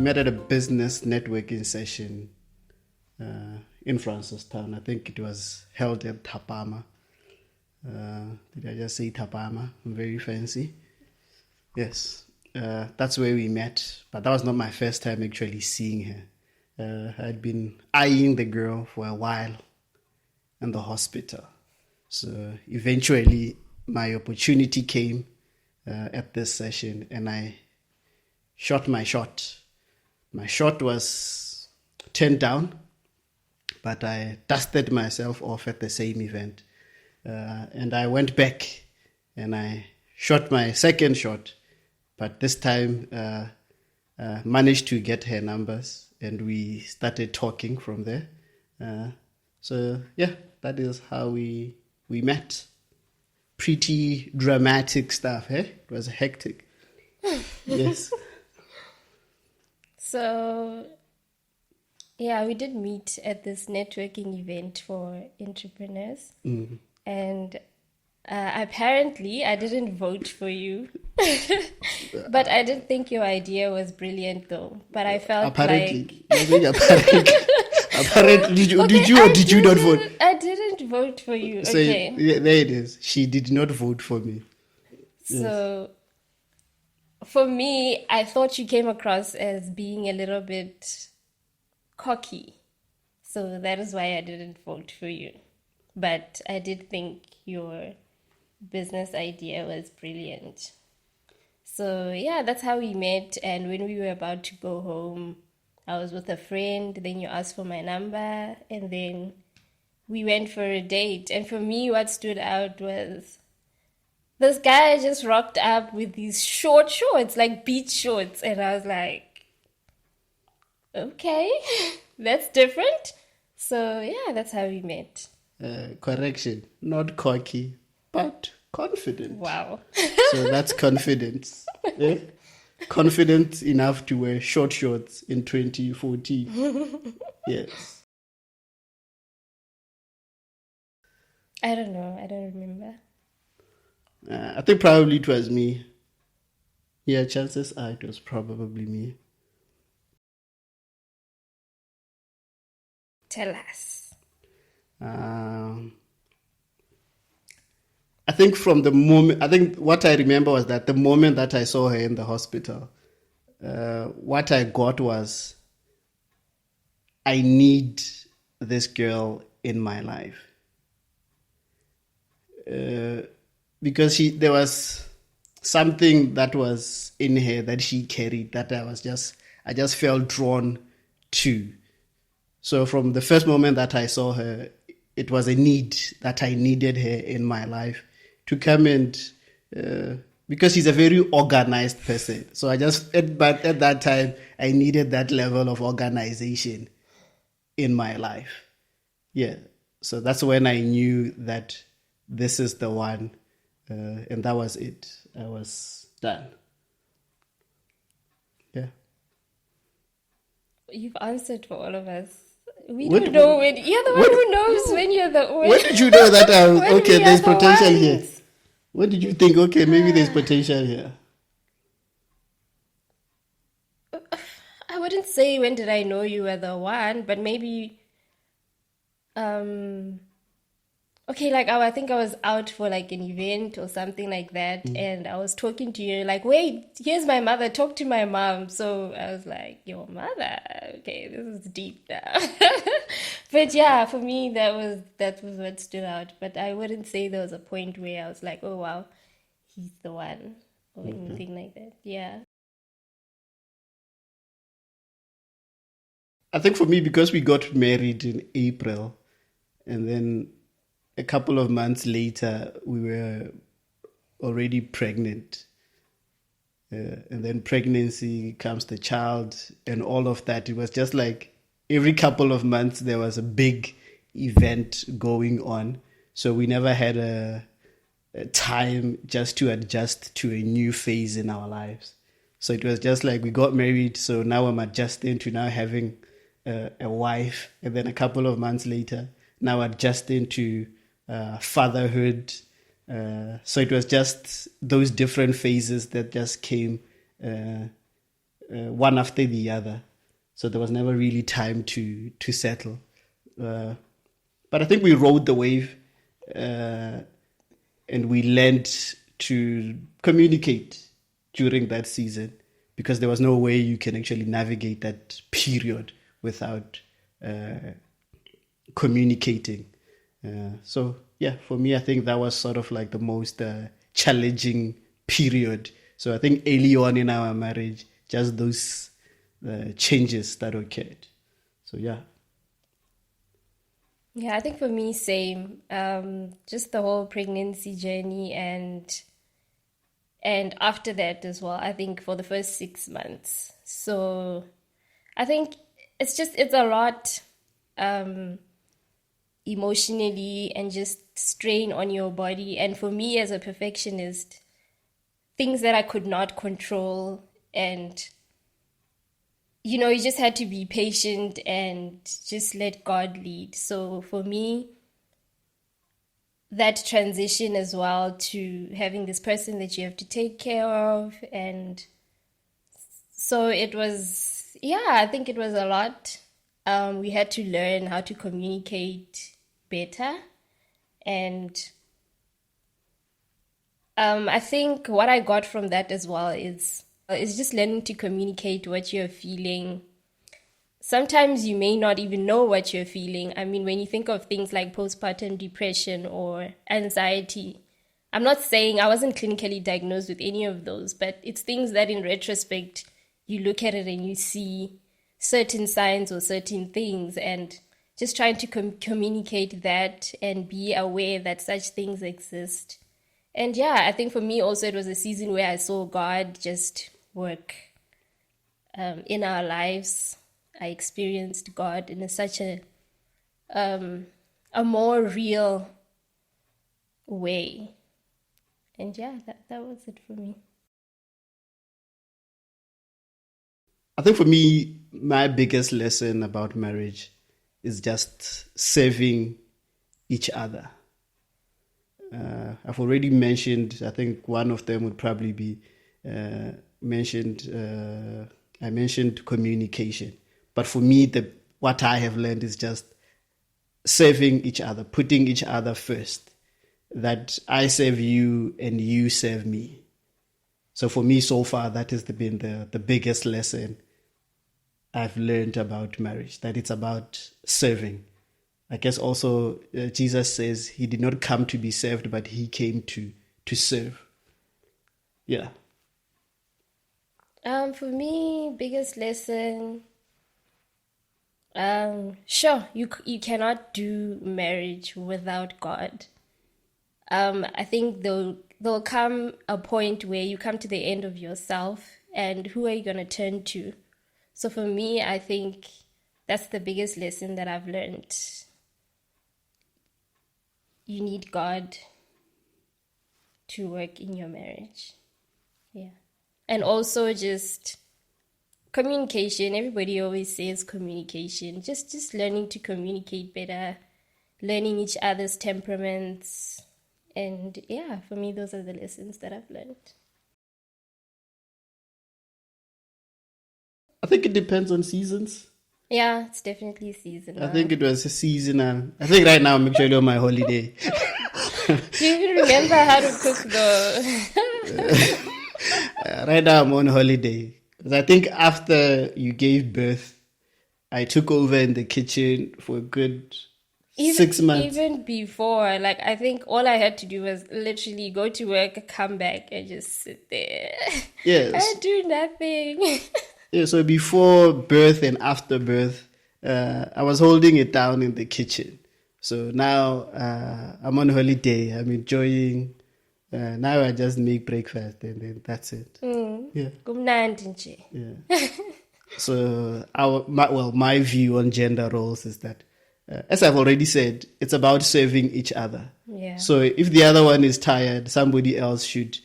met at a business networking session in Francistown. I think it was held at Tapama. Did I just say Tapama? Very fancy. Yes, that's where we met. But that was not my first time actually seeing her. I'd been eyeing the girl for a while in the hospital. So eventually my opportunity came at this session and I shot my shot. My shot was turned down, but I dusted myself off at the same event. And I went back and I shot my second shot, but this time managed to get her numbers and we started talking from there. So yeah, that is how we met. Pretty dramatic stuff, eh? It was hectic. Yes. So, yeah, we did meet at this networking event for entrepreneurs. Mm. And apparently, I didn't vote for you. But I did think your idea was brilliant, though. But I felt apparently, apparently, did you or did you not vote? I didn't vote for you. So Okay. yeah, there it is. She did not vote for me. So, for me, I thought you came across as being a little bit cocky. So that is why I didn't vote for you. But I did think your business idea was brilliant. So yeah, that's how we met. And when we were about to go home, I was with a friend. Then you asked for my number. And then we went for a date. And for me, what stood out was this guy just rocked up with these short shorts, like beach shorts. And I was like, okay, that's different. So yeah, that's how we met. Correction, not cocky, but confident. Wow. So that's confidence. Eh? Confident enough to wear short shorts in 2014. Yes. I don't know. I don't remember. I think probably it was me. Yeah, chances are it was probably me. Tell us. I think from the moment, I think what I remember was that the moment that I saw her in the hospital, what I got was, I need this girl in my life. Because there was something that was in her that she carried that I just felt drawn to. So from the first moment that I saw her, it was a need that I needed her in my life to come and, because she's a very organized person. So but at that time, I needed that level of organization in my life. Yeah. So that's when I knew that this is the one. And that was it. I was done. Yeah. You've answered for all of us. We don't know when you're the one who knows when you're the one. When did you know that okay, there's the potential ones. here? When did you think, okay, maybe there's potential here? I wouldn't say when did I know you were the one, but maybe okay, like I think I was out for like an event or something like that, and I was talking to you like, wait, here's my mother, talk to my mom. So I was like, your mother? Okay, this is deep now. But yeah, for me that was what stood out. But I wouldn't say there was a point where I was like, oh wow, he's the one or anything like that. Yeah. I think for me, because we got married in April, and then a couple of months later, we were already pregnant. And then pregnancy comes the child and all of that. It was just like every couple of months, there was a big event going on. So we never had a time just to adjust to a new phase in our lives. So it was just like we got married. So now I'm adjusting to now having a wife. And then a couple of months later, now adjusting to fatherhood. So it was just those different phases that just came one after the other. So there was never really time to settle. But I think we rode the wave, and we learned to communicate during that season, because there was no way you can actually navigate that period without communicating. So yeah, for me, I think that was sort of like the most challenging period. So I think early on in our marriage, just those changes that occurred. So yeah. Yeah, I think for me, same. Just the whole pregnancy journey and after that as well. I think for the first 6 months. So I think it's a lot emotionally, and just strain on your body. And for me as a perfectionist, things that I could not control, and you just had to be patient and just let God lead. So for me, that transition as well to having this person that you have to take care of. And so it was, yeah, I think it was a lot. We had to learn how to communicate better. And I think what I got from that as well is just learning to communicate what you're feeling. Sometimes you may not even know what you're feeling. I mean, when you think of things like postpartum depression or anxiety, I'm not saying I wasn't clinically diagnosed with any of those, but it's things that in retrospect, you look at it and you see certain signs or certain things, and just trying to communicate that and be aware that such things exist. And yeah, I think for me also it was a season where I saw God just work in our lives. I experienced God in such a more real way. And yeah, that was it for me. I think for me, my biggest lesson about marriage is just serving each other. I've already mentioned, I think one of them would probably be I mentioned communication. But for me, what I have learned is just serving each other, putting each other first. That I serve you and you serve me. So for me, so far, that has been the biggest lesson I've learned about marriage, that it's about serving. I guess also Jesus says he did not come to be served, but he came to serve. Yeah. For me, biggest lesson, sure, you cannot do marriage without God. I think there'll come a point where you come to the end of yourself, and who are you going to turn to? So for me, I think that's the biggest lesson that I've learned. You need God to work in your marriage. Yeah. And also just communication. Everybody always says communication. Just learning to communicate better, learning each other's temperaments. And yeah, for me, those are the lessons that I've learned. I think it depends on seasons. Yeah, it's definitely seasonal. I think it was a seasonal. I think right now I'm actually on my holiday. Do you even remember how to cook though? Right now I'm on holiday. Because I think after you gave birth, I took over in the kitchen for a good 6 months. Even before, like I think all I had to do was literally go to work, come back, and just sit there. Yes. I do nothing. Yeah, so before birth and after birth, I was holding it down in the kitchen. So now I'm on holiday. I'm enjoying. Now I just make breakfast and then that's it. Yeah. Yeah. So my view on gender roles is that, as I've already said, it's about serving each other. Yeah. So if the other one is tired, somebody else should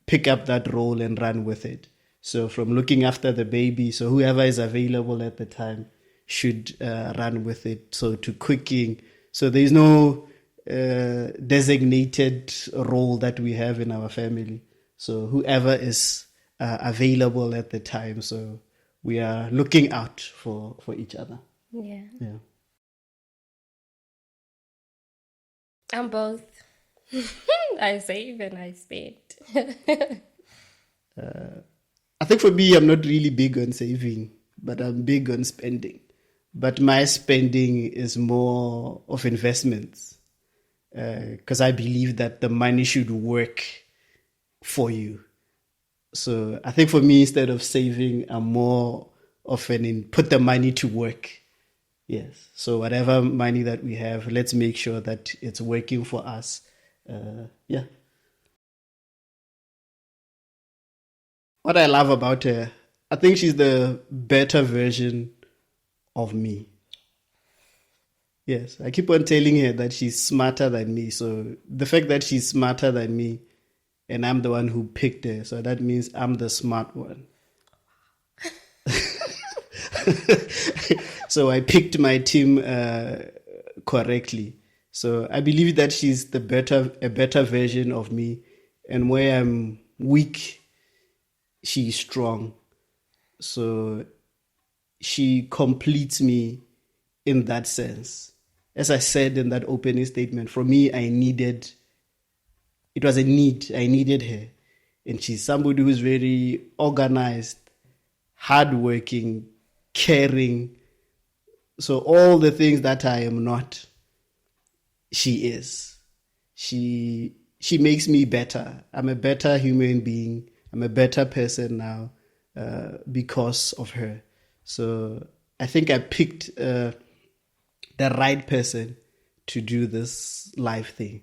pick up that role and run with it. So from looking after the baby, so whoever is available at the time should run with it. So to cooking, so there's no designated role that we have in our family. So whoever is available at the time. So we are looking out for each other. Yeah. Yeah. I'm both. I save and I spend. I think for me, I'm not really big on saving, but I'm big on spending. But my spending is more of investments, because I believe that the money should work for you. So I think for me, instead of saving, I'm more often in put the money to work. Yes. So whatever money that we have, let's make sure that it's working for us. Yeah. What I love about her, I think she's the better version of me. Yes, I keep on telling her that she's smarter than me. So the fact that she's smarter than me and I'm the one who picked her, so that means I'm the smart one. So I picked my team correctly. So I believe that she's a better version of me, and where I'm weak, she's strong. So she completes me in that sense. As I said in that opening statement, for me, it was a need. I needed her. And she's somebody who's very organized, hardworking, caring. So all the things that I am not, she is. She makes me better. I'm a better human being. I'm a better person now because of her. So I think I picked the right person to do this life thing.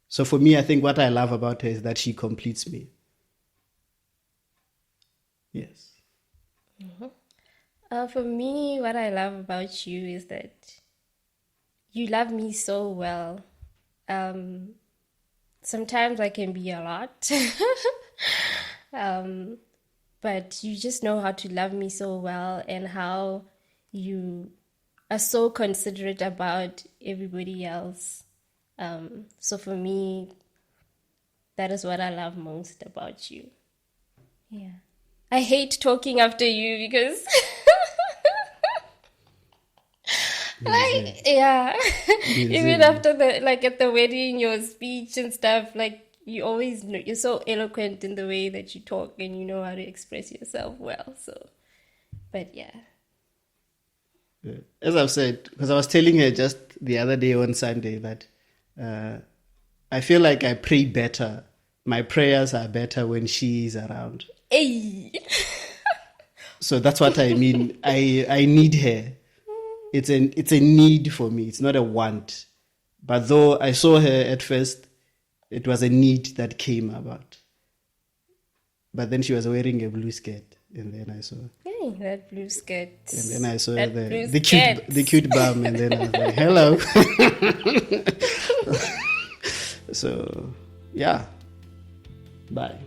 So for me, I think what I love about her is that she completes me. Yes. Mm-hmm. For me, what I love about you is that you love me so well. Sometimes I can be a lot. But you just know how to love me so well, and how you are so considerate about everybody else. So for me, that is what I love most about you. Yeah. I hate talking after you because yeah. Even after at the wedding, your speech and stuff, you always know, you're so eloquent in the way that you talk, and you know how to express yourself well. So, but yeah. As I've said, because I was telling her just the other day on Sunday that I feel like I pray better. My prayers are better when she is around. Hey. So that's what I mean. I need her. It's a need for me. It's not a want. But though I saw her at first, it was a need that came about. But then she was wearing a blue skirt, and then I saw. Hey, that blue skirt. And then I saw the the cute bum, and then I was like, hello. So, yeah. Bye.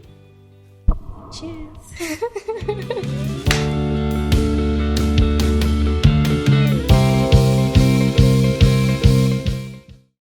Cheers.